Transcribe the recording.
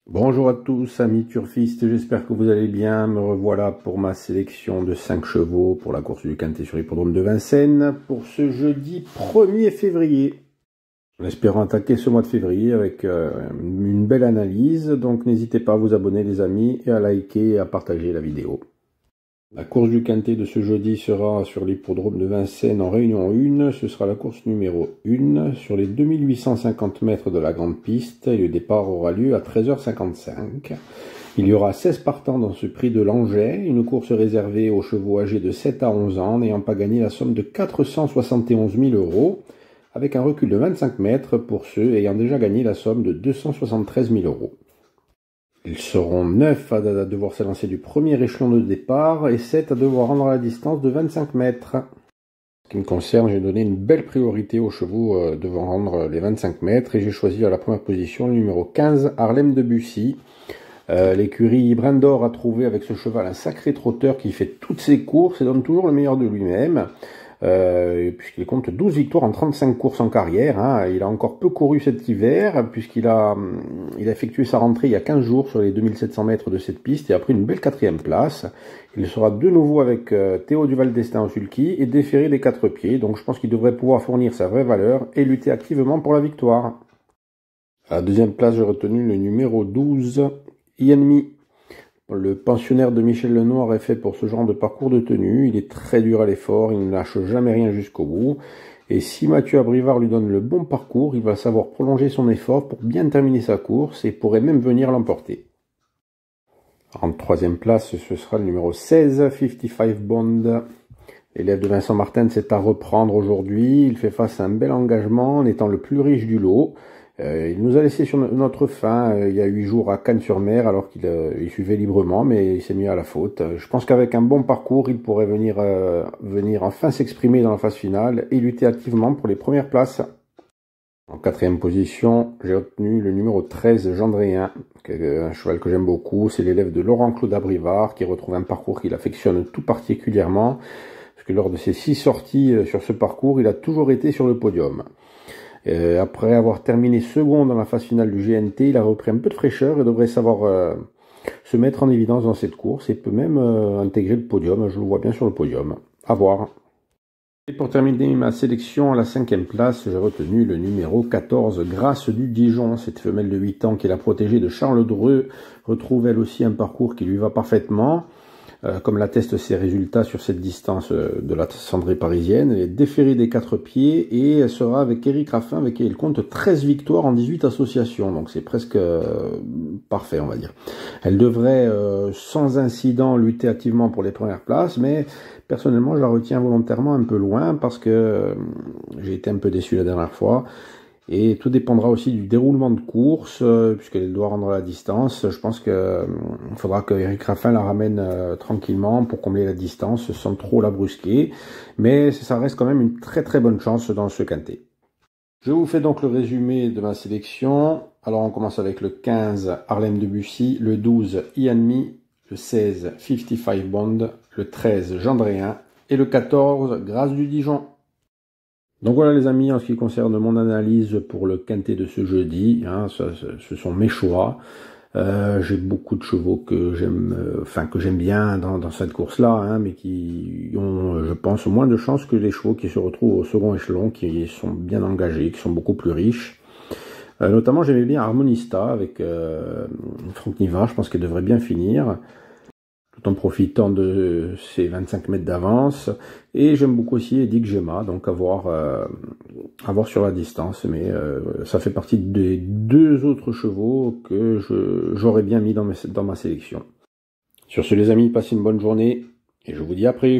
Bonjour à tous, amis turfistes, j'espère que vous allez bien. Me revoilà pour ma sélection de 5 chevaux pour la course du Quintet sur l'hippodrome de Vincennes pour ce jeudi 1er février. En espérant attaquer ce mois de février avec une belle analyse, donc n'hésitez pas à vous abonner les amis et à liker et à partager la vidéo. La course du Quintet de ce jeudi sera sur l'hippodrome de Vincennes en Réunion 1. Ce sera la course numéro 1 sur les 2850 mètres de la grande piste et le départ aura lieu à 13h55. Il y aura 16 partants dans ce prix de Langeais, une course réservée aux chevaux âgés de 7 à 11 ans n'ayant pas gagné la somme de 471 000 € avec un recul de 25 mètres pour ceux ayant déjà gagné la somme de 273 000 €. Ils seront 9 à devoir s'élancer du premier échelon de départ et 7 à devoir rendre la distance de 25 mètres. En ce qui me concerne, j'ai donné une belle priorité aux chevaux devant rendre les 25 mètres et j'ai choisi à la première position le numéro 15, Harlem de Bussy. L'écurie Brindor a trouvé avec ce cheval un sacré trotteur qui fait toutes ses courses et donne toujours le meilleur de lui-même. Puisqu'il compte 12 victoires en 35 courses en carrière. Hein. Il a encore peu couru cet hiver, puisqu'il a effectué sa rentrée il y a 15 jours sur les 2700 mètres de cette piste et a pris une belle 4e place. Il sera de nouveau avec Théo Duval d'Estaing au sulky et déféré des 4 pieds, donc je pense qu'il devrait pouvoir fournir sa vraie valeur et lutter activement pour la victoire. À la 2e place, j'ai retenu le numéro 12, Yanmi. Le pensionnaire de Michel Lenoir est fait pour ce genre de parcours de tenue. Il est très dur à l'effort, il ne lâche jamais rien jusqu'au bout. Et si Mathieu Abrivard lui donne le bon parcours, il va savoir prolonger son effort pour bien terminer sa course et pourrait même venir l'emporter. En 3e place, ce sera le numéro 16, 55 Bond. L'élève de Vincent Martin c'est à reprendre aujourd'hui. Il fait face à un bel engagement en étant le plus riche du lot. Il nous a laissé sur notre fin il y a 8 jours à Cannes-sur-Mer alors qu'il suivait librement, mais il s'est mis à la faute. Je pense qu'avec un bon parcours, il pourrait venir enfin s'exprimer dans la phase finale et lutter activement pour les premières places. En 4e position, j'ai obtenu le numéro 13, Gendréen, un cheval que j'aime beaucoup. C'est l'élève de Laurent-Claude Abrivard qui retrouve un parcours qu'il affectionne tout particulièrement, parce que lors de ses 6 sorties sur ce parcours, il a toujours été sur le podium. Après avoir terminé second dans la phase finale du GNT, il a repris un peu de fraîcheur et devrait savoir se mettre en évidence dans cette course et peut même intégrer le podium. Je le vois bien sur le podium. À voir. Et pour terminer ma sélection, à la 5e place, j'ai retenu le numéro 14, Grâce du Dijon. Cette femelle de 8 ans qui est la protégée de Charles Dreux retrouve elle aussi un parcours qui lui va parfaitement. Comme l'attestent ses résultats sur cette distance de la cendrée parisienne. Elle est déférée des 4 pieds et elle sera avec Éric Raffin, avec qui elle compte 13 victoires en 18 associations. Donc c'est presque parfait, on va dire. Elle devrait sans incident lutter activement pour les premières places, mais personnellement je la retiens volontairement un peu loin parce que j'ai été un peu déçu la dernière fois. Et tout dépendra aussi du déroulement de course, puisqu'elle doit rendre la distance. Je pense qu'il faudra que Éric Raffin la ramène tranquillement pour combler la distance sans trop la brusquer. Mais ça reste quand même une très très bonne chance dans ce quintet. Je vous fais donc le résumé de ma sélection. Alors on commence avec le 15, Harlem de Bussy, le 12, Yanmi, le 16, 55 Bond, le 13, Gendréen et le 14, Grâce du Dijon. Donc voilà les amis, en ce qui concerne mon analyse pour le quintet de ce jeudi, hein, ce sont mes choix. J'ai beaucoup de chevaux que j'aime bien dans cette course-là, hein, mais qui ont, je pense, moins de chances que les chevaux qui se retrouvent au second échelon, qui sont bien engagés, qui sont beaucoup plus riches. Notamment, j'aimais bien Harmonista avec Franck Niva, je pense qu'elle devrait bien finir, tout en profitant de ses 25 mètres d'avance. Et j'aime beaucoup aussi Edic Gemma, donc à voir sur la distance, mais ça fait partie des 2 autres chevaux que j'aurais bien mis dans ma sélection. Sur ce les amis, passez une bonne journée, et je vous dis à après.